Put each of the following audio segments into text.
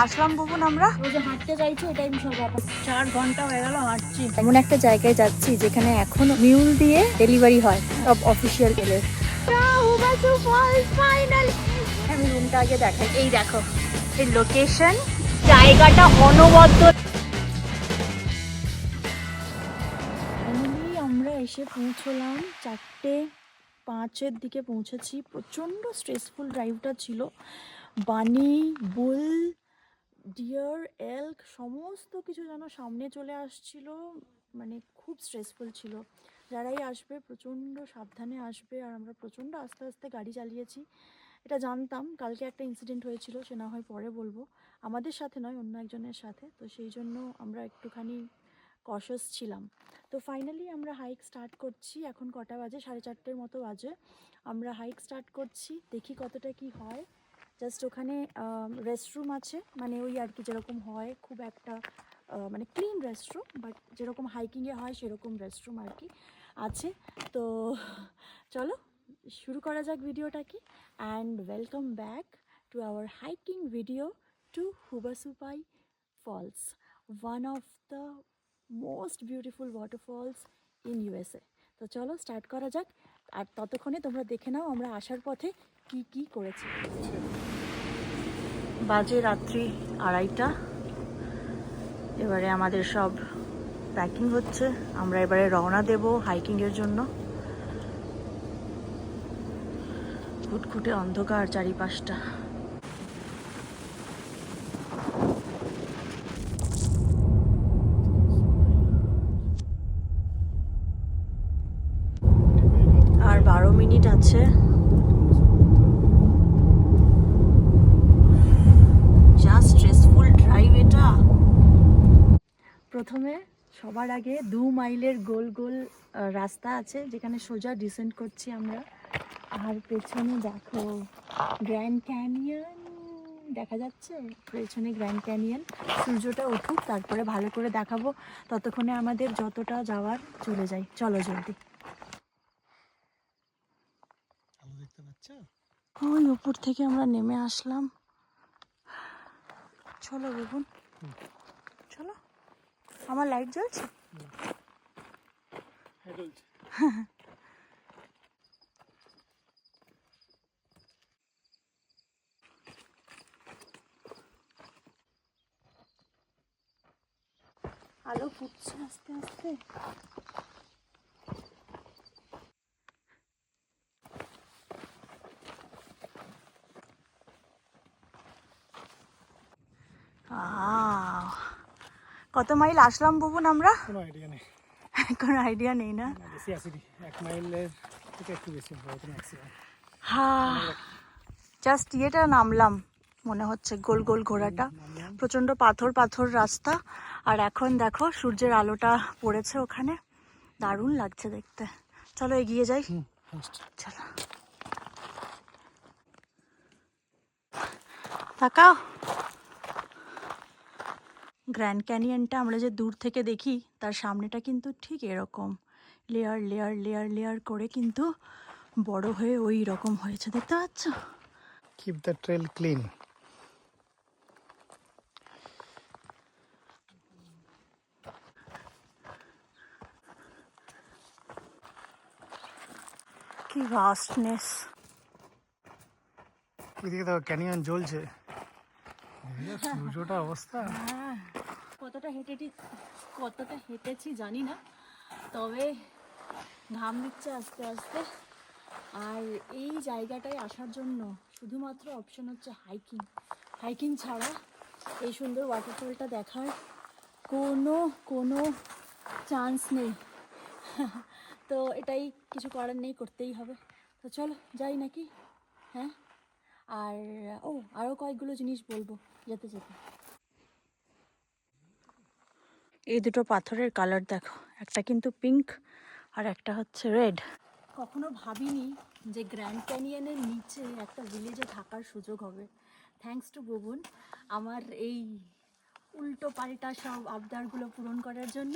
আসলাম বুবুন আমরা ওই যে হাঁটতে চাইছি এটাই বিশাল ব্যাপার। 4 ঘন্টা হয়ে গেল হাঁটছি। এমন একটা জায়গায় যাচ্ছি যেখানে এখনো মিউল দিয়ে ডেলিভারি হয় সব অফিসিয়াল এলের। আমি রুমটা আগে দেখাই। এই দেখো এই লোকেশন, জায়গাটা অনবদ্য। ফাইনালি আমরা এসে পৌঁছলাম 4:05 দিকে পৌঁছেছি। প্রচণ্ড স্ট্রেসফুল ড্রাইভটা ছিল। বানি, বুল, ডিয়ার, এল্ক সমস্ত কিছু যেন সামনে চলে আসছিল, মানে খুব স্ট্রেসফুল ছিল। যারাই আসবে প্রচণ্ড সাবধানে আসবে। আর আমরা প্রচণ্ড আস্তে আস্তে গাড়ি চালিয়েছি। এটা জানতাম কালকে একটা ইনসিডেন্ট হয়েছিল, সে না হয় পরে বলবো, আমাদের সাথে নয় অন্য একজনের সাথে, তো সেই জন্য আমরা একটুখানি কশাস ছিলাম। তো ফাইনালি আমরা হাইক স্টার্ট করছি। এখন কটা বাজে? 4:30 মতো বাজে। আমরা হাইক স্টার্ট করছি, দেখি কতটা কি হয়। জাস্ট ওখানে রেস্টরুম আছে, মানে ওই আর কি যেরকম হয়, খুব একটা মানে ক্লিন রেস্টরুম, বাট যেরকম হাইকিংয়ে হয় সেরকম রেস্টরুম আর কি আছে। তো চলো শুরু করা যাক ভিডিওটা কি। And welcome back to our hiking video to Havasupai falls, one of the most beautiful waterfalls in USA. তো চলো স্টার্ট করা যাক। আর ততক্ষণে তোমরা দেখে নাও আমরা আসার পথে কি কি করেছি। বাজে রাত্রি 2:30। এবারে আমাদের সব প্যাকিং হচ্ছে, আমরা এবারে রওনা দেব হাইকিংয়ের জন্য। ঘুটঘুটে অন্ধকার চারিপাশটা। আর 12 মিনিট আছে। যা স্ট্রেসফুল ড্রাইভ এটা। প্রথমে সবার আগে 2 মাইলের গোল গোল রাস্তা আছে যেখানে সোজা ডিসেন্ড করছি আমরা। আর পেছনে দেখো গ্র্যান্ড ক্যানিয়ন দেখা যাচ্ছে, পেছনে গ্র্যান্ড ক্যানিয়ন। সূর্যটা উঠুক তারপরে ভালো করে দেখাবো, ততক্ষণে আমাদের যতটা যাওয়ার চলে যাই। চলো জলদি। ওই উপর থেকে আমরা নেমে আসলাম। চলো বেগুন, চলো। আমার লাইট জ্বলছে। আলো ফুটছে আস্তে আস্তে। কত মাইল আসলাম বুবুন আমরা? কোনো আইডিয়া নেই। কোনো আইডিয়া নেই না? বেশি আসিনি, 1 মাইলের থেকে একটু বেশি হবে ম্যাক্সিমাম। হ্যাঁ, জাস্ট ইয়েটা নামলাম মনে হচ্ছে, গোল গোল ঘোড়াটা। প্রচণ্ড পাথর পাথর রাস্তা। আর এখন দেখো সূর্যের আলোটা পড়েছে ওখানে, দারুণ লাগছে দেখতে। চলো এগিয়ে যাই। চলো তাকাও। গ্র্যান্ড ক্যানিয়নটা আমরা যে দূর থেকে দেখি তার সামনেটা কিন্তু ঠিক এরকম লেয়ার লেয়ার লেয়ার লেয়ার করে কিন্তু বড় হয়ে ওই রকম হয়েছে, দেখতে পাচ্ছ? Keep the trail clean. কি ভাস্টনেস। এদিকে তো ক্যানিয়ন জ্বলছে, সূর্যটা অবস্থা। কতটা হেঁটেছি জানি না, তবে ঘাম দিচ্ছে আস্তে আস্তে। আর এই জায়গাটায় আসার জন্য শুধুমাত্র অপশন হচ্ছে হাইকিং। হাইকিং ছাড়া এই সুন্দর ওয়াটারফলটা দেখার কোনো কোনো চান্স নেই। তো এটাই, কিছু করার নেই, করতেই হবে। তো চলো যাই নাকি। হ্যাঁ, আর আরও কয়েকগুলো জিনিস বলবো যেতে যেতে। এই দুটো পাথরের কালার দেখো, একটা কিন্তু পিঙ্ক আর একটা হচ্ছে রেড। কখনো ভাবিনি যে গ্র্যান্ড ক্যানিয়নের নিচে একটা ভিলেজে থাকার সুযোগ হবে। থ্যাঙ্কস টু বুবুন আমার এই উল্টো পাল্টা সব আবদারগুলো পূরণ করার জন্য।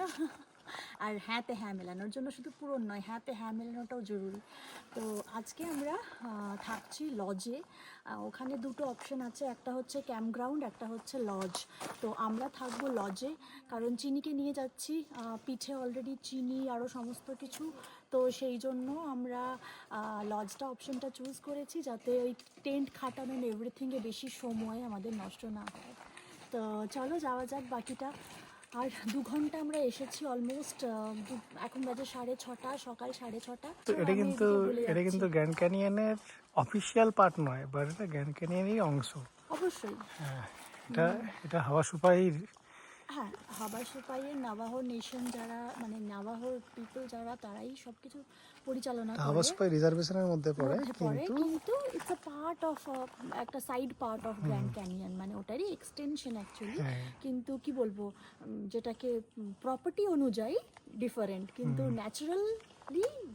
আর হ্যাঁতে হ্যাঁ মেলানোর জন্য শুধু পূরণ নয়, হ্যাঁতে হ্যাঁ মেলানোটাও জরুরি। তো আজকে আমরা থাকছি লজে। ওখানে দুটো অপশন আছে, একটা হচ্ছে ক্যাম্পগ্রাউন্ড, একটা হচ্ছে লজ। তো আমরা থাকবো লজে, কারণ চিনিকে নিয়ে যাচ্ছি। পিঠে অলরেডি চিনি আরও সমস্ত কিছু, তো সেই জন্য আমরা লজটা অপশনটা চুজ করেছি, যাতে ওই টেন্ট খাটানো এভরিথিংয়ে বেশি সময় আমাদের নষ্ট না হয়। তো চলো যাওয়া যাক বাকিটা। আর 2 ঘন্টা আমরা এসেছি অলমোস্ট। এখন বাজে 6:30, সকাল 6:30। তো এটা কিন্তু গ্র্যান্ড ক্যানিয়নের অফিসিয়াল পার্ট নয়, বাট এটা গ্র্যান্ড ক্যানিয়নেরই অংশ। অবশ্যই হ্যাঁ, এটা হাওয়া সুপারির। হ্যাঁ, হাবা সুপাইয়ের নাভাহো নেশন যারা, মানে নাভাহো পিপল যারা, তারাই সব কিছু পরিচালনা হাওয়া করে। সুপার রিজার্ভেশনের মধ্যে পড়ে, কিন্তু ইটস আ পার্ট অফ, একটা side part of grand canyon, মানে ওটারই এক্সটেনশন অ্যাকচুয়ালি। হ্যাঁ। কিন্তু কি বলবো, যেটাকে প্রপার্টি অনুযায়ী ডিফারেন্ট, কিন্তু ন্যাচারালি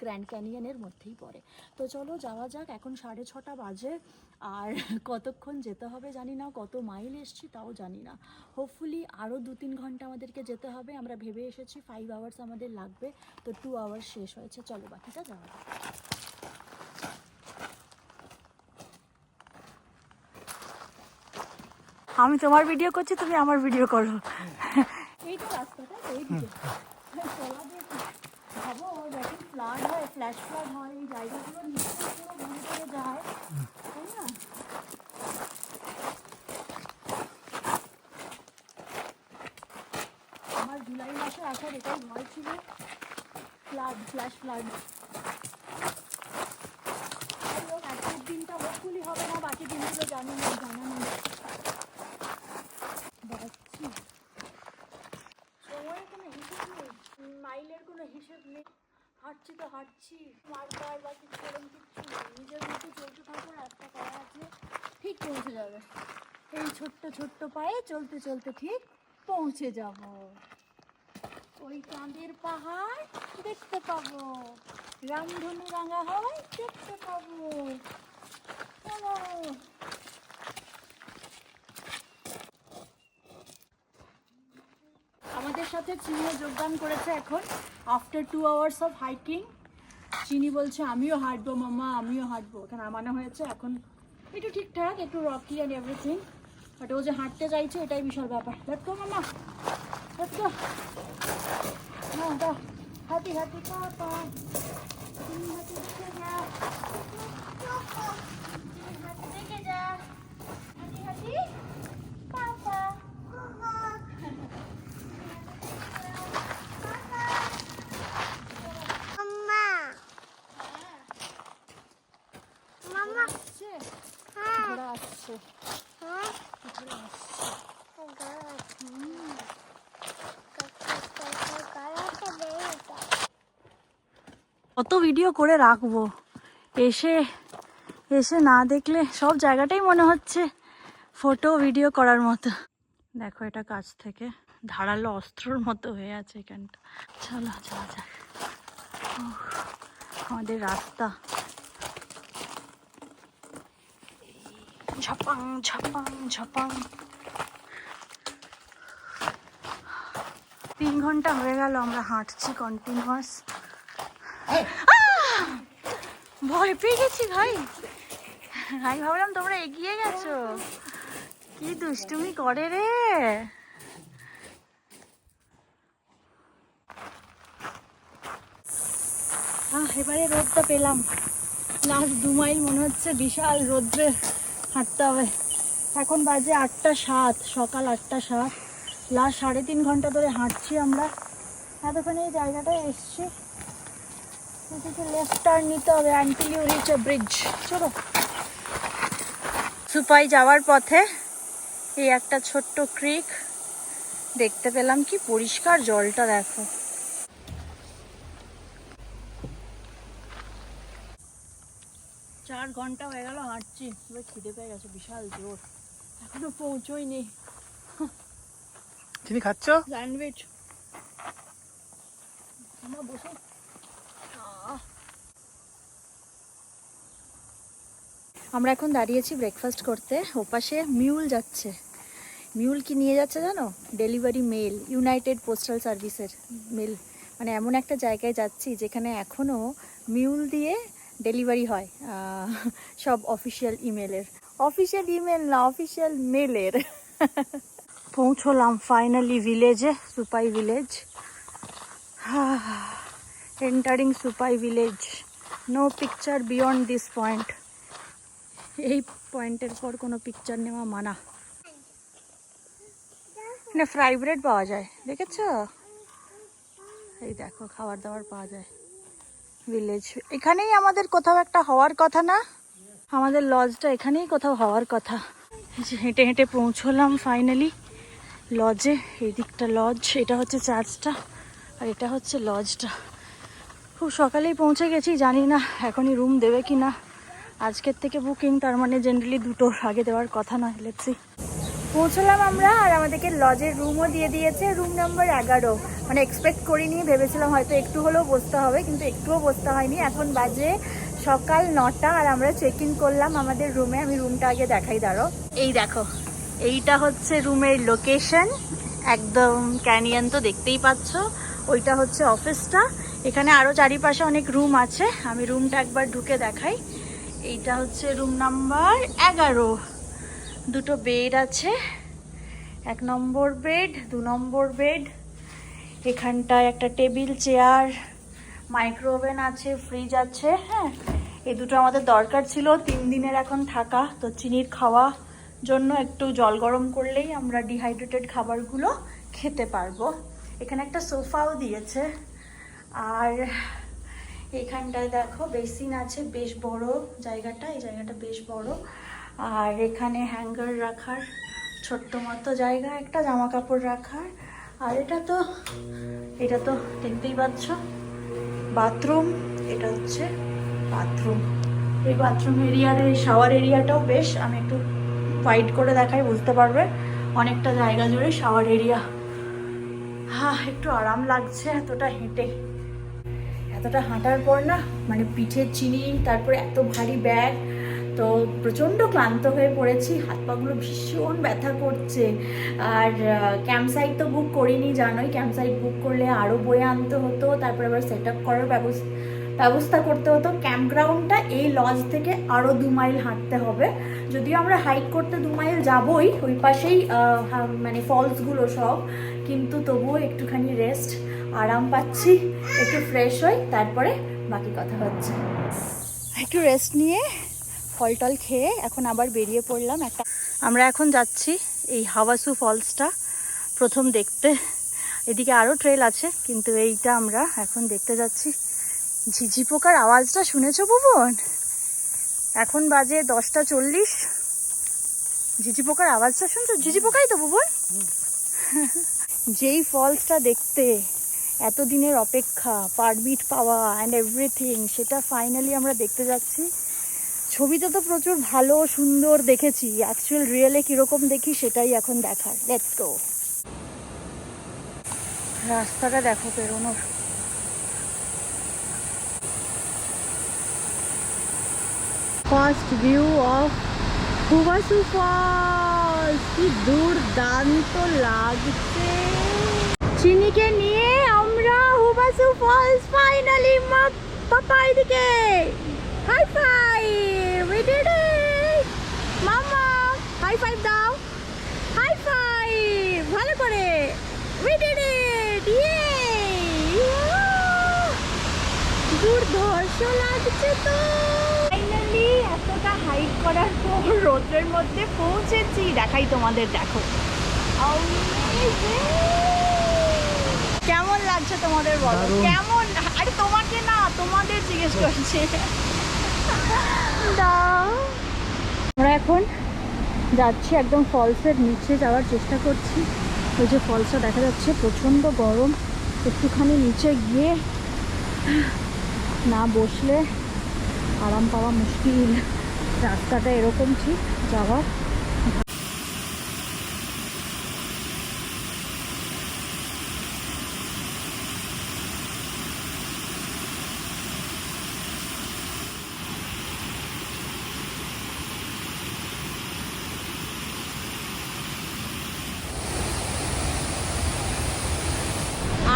গ্র্যান্ড ক্যানিয়নের মধ্যেই পড়ে। তো চলো যাওয়া যাক। এখন 6:30 বাজে, আর কতক্ষণ যেতে হবে জানি না, কত মাইল এসছি তাও জানি না। হোপফুলি আরও 2-3 ঘন্টা আমাদেরকে যেতে হবে। আমরা ভেবে এসেছি 5 আওয়ার্স আমাদের লাগবে, তো 2 আওয়ার্স শেষ হয়েছে। চলো বাকিটা যাওয়া যাক। আমি তোমার ভিডিও করছি, তুমি আমার ভিডিও করো। এই তো রাস্তাটা, এইদিকে চলা দিয়ে ভাবো, যখন ফ্লাড হয়, ফ্ল্যাশ ফ্লাড হয়, এই জায়গাগুলো নিশ্চয়ই পুরো ভুল করে যায়, তাই না? আমার জুলাই মাসে আসার এটাই ভয় ছিল, ফ্ল্যাশ ফ্লাড। আজকের দিনটা হোপফুলি হবে না, বাকি দিনগুলো জানা নেই। বেড়াচ্ছি, সময়ের কোনো হিসেব নেই, মাইলের কোনো হিসেব নেই। হাঁটছি তো হাঁটছি, মার্কার বা কিছু এরকম কিচ্ছু নেই। নিজের মতো চলতে থাকো, রাস্তা করা আছে, ঠিক পৌঁছে যাবে। এই ছোট্ট ছোট্ট পায়ে চলতে চলতে ঠিক পৌঁছে যাব। ওই চাঁদের পাহাড় দেখতে পাবো, রামধনু রাঙা হয় দেখতে পাবো। চলো। আমাদের সাথে চিনিও যোগদান করেছে এখন, আফটার 2 আওয়ার্স অফ হাইকিং। চিনি বলছে আমিও হাঁটবো মামা, আমিও হাঁটবো। এখানে নামানো হয়েছে, এখন একটু ঠিকঠাক, একটু রকি অ্যান্ড এভরিথিং, বাট ও যে হাঁটতে চাইছে এটাই বিশাল ব্যাপার। লেটস গো মামা, লেটস গো। হ্যাঁ দাও, হাঁটি হাঁটি পাপা, চিনি হাঁটি দেখে যা, চিনি হাঁটি দেখে যা, হাঁটি হাঁটি পাপা। ঘোড়া আসছে, ঘোড়া আসছে, ঘোড়া আসছে। কত ভিডিও করে রাখবো, এসে এসে না দেখলে সব জায়গাটাই মনে হচ্ছে ফটো ভিডিও করার মতো। দেখো এটা কাছ থেকে ধারালো অস্ত্রর মতো হয়ে আছে এখানটা। চলো যাওয়া যাক। আমাদের রাস্তা ঝপাং ঝপাং ঝপাং। 3 ঘন্টা হয়ে গেল আমরা হাঁটছি কন্টিনিউয়াস। ভয় পেয়ে গেছি ভাই, আমি ভাবলাম তোমরা এগিয়ে গেছো, কি দুষ্টুমি করে রে। এবারে রোদটা পেলাম, লাস্ট 2 মাইল মনে হচ্ছে বিশাল রোদ্রে হাঁটতে হবে। এখন বাজে 8:07, সকাল 8:07। লাস্ট 3.5 ঘন্টা ধরে হাঁটছি আমরা। এতক্ষণ এই জায়গাটায় এসছি, এদিকে লেফট টার্ন নিতে হবে until you reach a bridge. চলো। সুপাই যাওয়ার পথে এই একটা ছোট্ট ক্রিক দেখতে পেলাম, কি পরিষ্কার জলটা দেখো। 4 ঘন্টা হয়ে গেল হাঁটছি, এবার খিদে পেয়ে গেছে বিশাল জোর, এখনো পৌঁছোইনি। চিনি খাচ্ছ? স্যান্ডউইচ আমরা বসে। আমরা এখন দাঁড়িয়েছি ব্রেকফাস্ট করতে, ওপাশে মিউল যাচ্ছে। মিউল কি নিয়ে যাচ্ছে জানো? ডেলিভারি মেল, ইউনাইটেড পোস্টাল সার্ভিসের মেল। মানে এমন একটা জায়গায় যাচ্ছি যেখানে এখনও মিউল দিয়ে ডেলিভারি হয় সব অফিসিয়াল ইমেলের, অফিসিয়াল ইমেল না অফিসিয়াল মেলের। পৌঁছলাম ফাইনালি ভিলেজে, Supai village. Entering Supai village, no picture beyond this point. এই পয়েন্টের পর কোনো পিকচার নেওয়া মানা। এখানে ফ্রাই ব্রেড পাওয়া যায়, দেখেছো? এই দেখো খাবার দাবার পাওয়া যায়। ভিলেজ এখানেই আমাদের কোথাও একটা হওয়ার কথা না? আমাদের লজটা এখানেই কোথাও হওয়ার কথা। হেঁটে হেঁটে পৌঁছলাম ফাইনালি লজে। এই দিকটা লজ, এটা হচ্ছে চার্চটা, আর এটা হচ্ছে লজটা। খুব সকালেই পৌঁছে গেছি, জানি না এখনই রুম দেবে কি না। আজকের থেকে বুকিং, তার মানে জেনারেলি 2টোর আগে দেওয়ার কথা নয়। Let's see. পৌঁছলাম আমরা, আর আমাদেরকে লজের রুমও দিয়ে দিয়েছে, রুম নাম্বার 11। মানে এক্সপেক্ট করিনি, ভেবেছিলাম হয়তো একটু হলেও বসতে হবে, কিন্তু একটুও বসতে হয়নি। এখন বাজে সকাল 9টা, আর আমরা চেক ইন করলাম আমাদের রুমে। আমি রুমটা আগে দেখাই, দাঁড়ো। এই দেখো, এইটা হচ্ছে রুমের লোকেশন, একদম ক্যানিয়ন তো দেখতেই পাচ্ছ। ওইটা হচ্ছে অফিসটা। এখানে আরও চারিপাশে অনেক রুম আছে, আমি রুমটা একবার ঢুকে দেখাই। এইটা হচ্ছে রুম নাম্বার 11। 2টো বেড আছে, 1 নম্বর বেড, 2 নম্বর বেড। এখানটায় একটা টেবিল, চেয়ার, মাইক্রোওভেন আছে, ফ্রিজ আছে। হ্যাঁ, এই 2টো আমাদের দরকার ছিল 3 দিনের এখন থাকা তো। চিনির খাওয়া জন্য একটু জল গরম করলেই আমরা ডিহাইড্রেটেড খাবারগুলো খেতে পারবো। এখানে একটা সোফাও দিয়েছে, আর এখানটায় দেখো বেসিন আছে, বেশ বড় জায়গাটা, এই জায়গাটা বেশ বড়। আর এখানে হ্যাঙ্গার রাখার ছোট্ট মতো জায়গা, একটা জামা কাপড় রাখার। আর এটা তো দেখতেই পাচ্ছ বাথরুম। এটা হচ্ছে বাথরুম। এই বাথরুম এরিয়ার, এই শাওয়ার এরিয়াটাও বেশ, আমি একটু ওয়াইড করে দেখাই, বুঝতে পারবে। অনেকটা জায়গা জুড়ে শাওয়ার এরিয়া। একটু আরাম লাগছে এতটা হেঁটে। এতটা হাঁটার পর না, মানে পিঠের চিনি, তারপরে এত ভারী ব্যাগ, তো প্রচণ্ড ক্লান্ত হয়ে পড়েছি। হাত পাগুলো ভীষণ ব্যথা করছে। আর ক্যাম্প সাইট তো বুক করিনি, জানোই ক্যাম্প সাইট বুক করলে আরও বয়ে আনতে হতো, তারপরে আবার সেট আপ করার ব্যবস্থা করতে হতো। ক্যাম্প গ্রাউন্ডটা এই লজ থেকে আরও 2 মাইল হাঁটতে হবে। যদিও আমরা হাইক করতে 2 মাইল যাবই, ওই পাশেই মানে ফলসগুলো সব, কিন্তু তবুও একটুখানি রেস্ট, আরাম পাচ্ছি। একটু ফ্রেশ হই, তারপরে বাকি কথা হচ্ছে। একটু রেস্ট নিয়ে ফল টল খেয়ে এখন আবার বেরিয়ে পড়লাম। আমরা এখন যাচ্ছি এই হাওয়াসু ফলসটা প্রথম দেখতে। এদিকে আরও ট্রেল আছে, কিন্তু এইটা আমরা এখন দেখতে যাচ্ছি। ঝিঝি পোকার আওয়াজটা শুনেছো ভুবন? এখন বাজে 10টা 40। ঝিঝি পোকার আওয়াজটা শুনছো? ঝিঝি পোকাই তো ভুবন। যেই ফলসটা দেখতে এতদিনের অপেক্ষা, পারমিট পাওয়া অ্যান্ড এভরিথিং, সেটা ফাইনালি আমরা দেখতে যাচ্ছি। ছবিতে তো প্রচুর ভালো সুন্দর দেখেছি, অ্যাকচুয়াল রিয়েলে কীরকম দেখি সেটাই এখন দেখার। Let's go. রাস্তাটা দেখো বেরোনোর। ফার্স্ট ভিউ অফ হুভাসু ফলস, কি দুর্দান্ত লাগছে। চিনিকে নিয়ে আমরা হুভাসু ফলস ফাইনালি পাপাই দিকে। High five, we did it. মামা হাই ফাইভ দাও, হাই ফাইভ, ভালো করে, উই ডিড ইট, ইয়ে। দুর্ধর্ষ লাগছে তো। ফাইনালি এতটা হাইক করার পর রোদের মধ্যে পৌঁছেছি। দেখাই তোমাদের, দেখো কেমন লাগছে তোমাদের, বলো কেমন। আরে তোমাকে না, তোমাদের জিজ্ঞেস করছি। আমরা এখন যাচ্ছি একদম ফলসের নিচে যাওয়ার চেষ্টা করছি। ওই যে ফলসটা দেখা যাচ্ছে, প্রচণ্ড গরম। একটুখানি নিচে গিয়ে না বসলে আরাম পাওয়া মুশকিল। রাস্তাটা এরকম ঠিক যাওয়ার।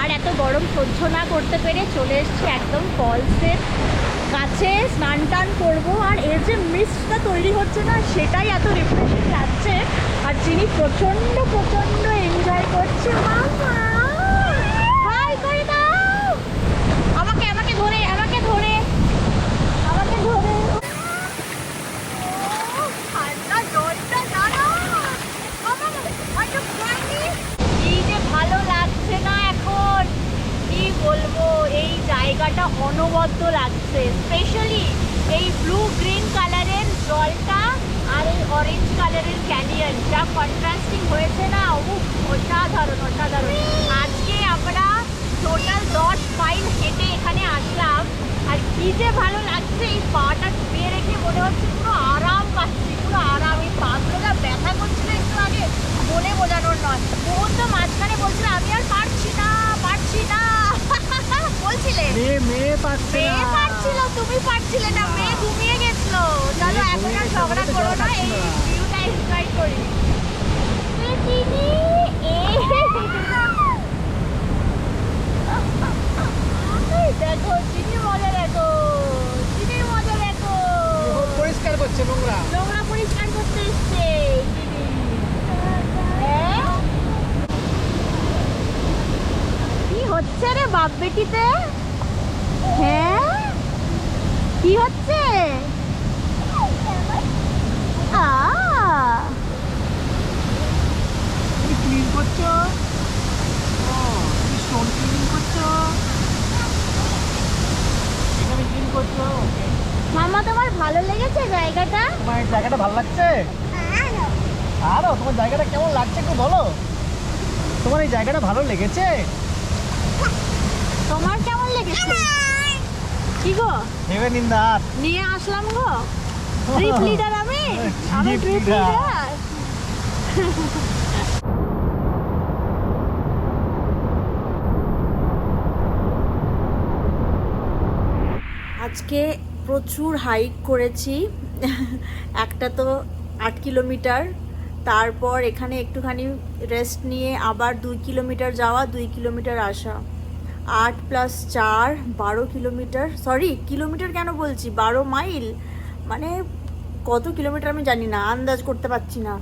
আর এত গরম সহ্য না করতে পেরে চলে এসেছি একদম ফলসের কাছে স্নান টান করবো। আর এর যে মিস্টটা তৈরি হচ্ছে না সেটাই এত রিফ্রেশিং লাগছে। আর চিনি প্রচণ্ড প্রচণ্ড এনজয় করছে। মামা হাই করে দাও আমাকে, আমাকে ধরে, আমাকে ধরে, আমাকে ধরে। ঠান্ডা জলটা জানো কি যে ভালো লাগছে না এখন, কি বলবো। এই জায়গাটা অনবদ্য লাগছে, স্পেশালি এই ব্লু গ্রিন কালারের জলটা আর এই অরেঞ্জ কালারের ক্যানিয়ন, যা কন্ট্রাস্টিং হয়েছে না, অসাধারণ অসাধারণ। আজকে আমরা টোটাল 10 মাইল হেঁটে এখানে আসলাম, আর কি যে ভালো লাগছে। এই পাটা ডুবিয়ে রেখে মনে হচ্ছে পুরো আরাম পাচ্ছি, পুরো আরাম। এই পাগুলো যা ব্যথা করছিল একটু আগে, বলে বোঝানোর নয়। বহুত তো মাঝখানে বলছিল আমি আর পারছি না, পারছি না বলছিলে। মেয়ে পাচ্ছে না। মেয়ে পারছিল, তুমি পারছিলে না, মেয়ে ঘুমিয়ে গেছিল। চলো এখন আর ঝগড়া করো না, এই ভিউটা এনজয় করি। চিনি দেখো, চিনি মজা দেখো, চিনির মজা দেখো। পরিষ্কার করছে নোংরা। নোংরা পরিষ্কার করতে এসছে চিনি। কি হচ্ছে রে বাপ বেটিতে? হ্যাঁ কি হচ্ছে? ক্লিন করছো? স্টোন ক্লিন করছো? এখানে ক্লিন করছো? মামা তোমার ভালো লেগেছে জায়গাটা? তোমার এই জায়গাটা ভালো লাগছে? আরো তোমার জায়গাটা কেমন লাগছে একটু বলো। তোমার এই জায়গাটা ভালো লেগেছে? তোমার কেমন লেগেছে? কি গো হেভেন ইন দ্য আর্থ। নিয়ে আসলাম গো ট্রিপ লিডার। আমি Trip ট্রিপ leader। লিডার। আজকে প্রচুর হাইক করেছি। একটা তো 8 কিলোমিটার, তারপর এখানে একটুখানি রেস্ট নিয়ে আবার 2 কিলোমিটার যাওয়া, 2 কিলোমিটার আসা। 8 + 4 12 কিলোমিটার, সরি কিলোমিটার কেন বলছি, 12 মাইল। মানে কত কিলোমিটার আমি জানি না, আন্দাজ করতে পারছি না।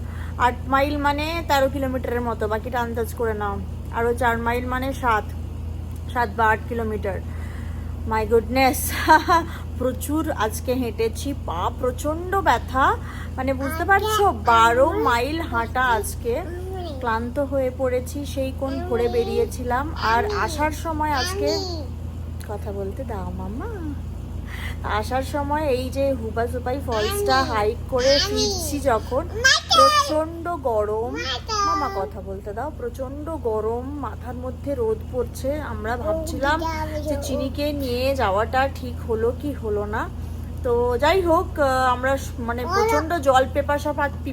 8 মাইল মানে 13 কিলোমিটারের মতো, বাকিটা আন্দাজ করে নাও। আরও 4 মাইল মানে 7 বা 8 কিলোমিটার। My goodness. প্রচুর আজকে হেঁটেছি, পা প্রচণ্ড ব্যথা, মানে বুঝতে পারছো। 12 মাইল হাঁটা আজকে, ক্লান্ত হয়ে পড়েছি। সেই কোন ভোরে বেরিয়েছিলাম, আর আসার সময় আজকে কথা বলতে দাও মামা। আসার সময় এই যে হুবাসুপাই ফলসটা হাইক করে ফিরছি যখন, প্রচন্ড গরম। মামা কথা বলতে দাও। প্রচন্ড গরম, মাথার মধ্যে রোদ পড়ছে। আমরা ভাবছিলাম যে চিনিকে নিয়ে যাওয়াটা ঠিক হলো কি হলো না। তো যাই হোক, আমরা মানে প্রচন্ড জল পিপাসা পাচ্ছি,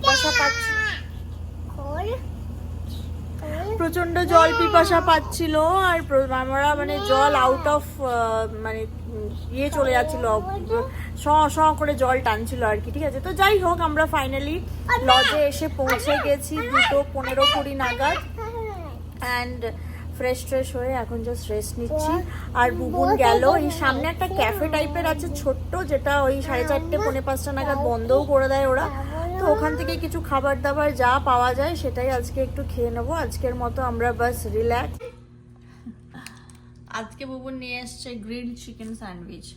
প্রচন্ড জল পিপাসা পাচ্ছিল। আর আমরা মানে জল আউট অফ মানে ইয়ে চলে যাচ্ছিল, শ করে জল টানছিল আর কি। ঠিক আছে, তো যাই হোক আমরা ফাইনালি লজে এসে পৌঁছে গেছি 2:15-20 নাগাদ। অ্যান্ড ফ্রেশ হয়ে এখন জাস্ট রেস্ট নিচ্ছি। আর বুবুন গেল, এই সামনে একটা ক্যাফে টাইপের আছে ছোট্ট, যেটা ওই 4:30-5:30 নাগাদ বন্ধও করে দেয় ওরা। তো ওখান থেকে কিছু খাবার দাবার যা পাওয়া যায় সেটাই আজকে একটু খেয়ে নেবো। আজকের মতো আমরা বাস রিল্যাক্স। আজকে বুবুন নিয়ে এসছে গ্রিলড চিকেন স্যান্ডউইচ।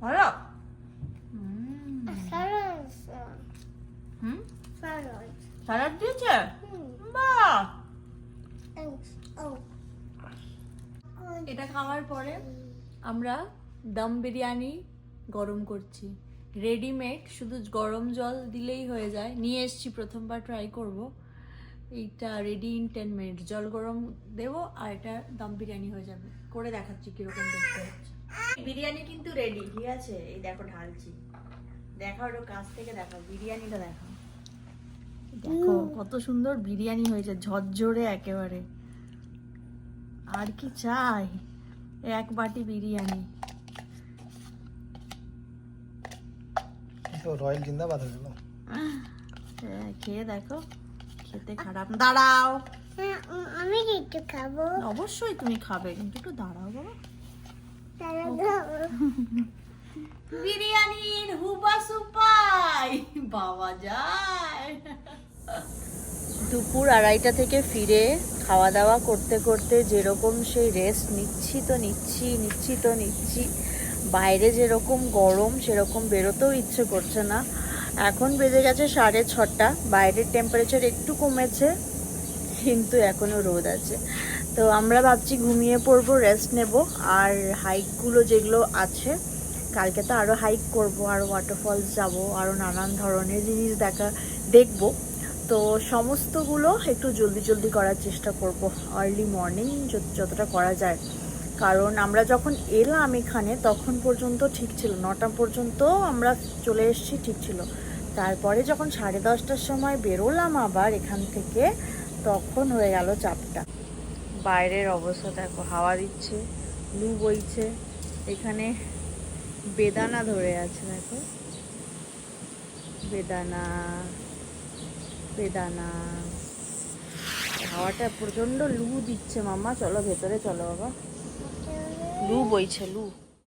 ভালো? স্যালাড দিয়েছে? বাহ। এটা খাওয়ার পরে আমরা দম বিরিয়ানি গরম করছি, রেডিমেড, শুধু গরম জল দিলেই হয়ে যায়। নিয়ে এসছি, প্রথমবার ট্রাই করব। এইটা রেডি ইন 10 মিনিট, জল গরম দেবো আর এটা দম বিরিয়ানি হয়ে যাবে। করে দেখাচ্ছি কিরকম দেখতে হচ্ছে। বিরিয়ানি কিন্তু রেডি, ঠিক আছে? এই দেখো ঢালছি, দেখাও একটু কাছ থেকে, দেখাও বিরিয়ানিটা, দেখাও। দেখো কত সুন্দর বিরিয়ানি হয়েছে, ঝরঝরে একেবারে। আর কি চাই, 1 বাটি বিরিয়ানি। তো রয়্যাল জিন্দাবাদ হয়ে গেল। হ্যাঁ, খেয়ে দেখো, খেতে খারাপ না। দাঁড়াও, আমি একটু খাবো। অবশ্যই তুমি খাবে, কিন্তু একটু দাঁড়াও বাবা। বিরিয়ানির হুবা সুপাই বাবা যায়। দুপুর 2:30 থেকে ফিরে খাওয়া দাওয়া করতে করতে যেরকম সেই রেস্ট নিচ্ছি, বাইরে যেরকম গরম সেরকম বেরোতেও ইচ্ছে করছে না। এখন বেজে গেছে 6:30, বাইরের টেম্পারেচার একটু কমেছে, কিন্তু এখনো রোদ আছে। তো আমরা ভাবছি ঘুমিয়ে পড়বো, রেস্ট নেব। আর হাইকগুলো যেগুলো আছে, কালকে তো আরও হাইক করব, আরও ওয়াটারফলস যাব, আরও নানান ধরনের জিনিস দেখব। তো সমস্তগুলো একটু জলদি করার চেষ্টা করব, আর্লি মর্নিং যতটা করা যায়। কারণ আমরা যখন এলাম এখানে তখন পর্যন্ত ঠিক ছিল, 9টা পর্যন্ত আমরা চলে এসেছি, ঠিক ছিল। তারপরে যখন 10:30টার সময় বেরোলাম আবার এখান থেকে, তখন হয়ে গেল চাপটা। বাইরের অবস্থা দেখো, হাওয়া দিচ্ছে, লু বইছে, এখানে বেদানা ধরে আছে দেখো, বেদানা, হাওয়াটা প্রচন্ড লু দিচ্ছে। মাম্মা চলো ভেতরে চলো বাবা, লু বইছে, লু।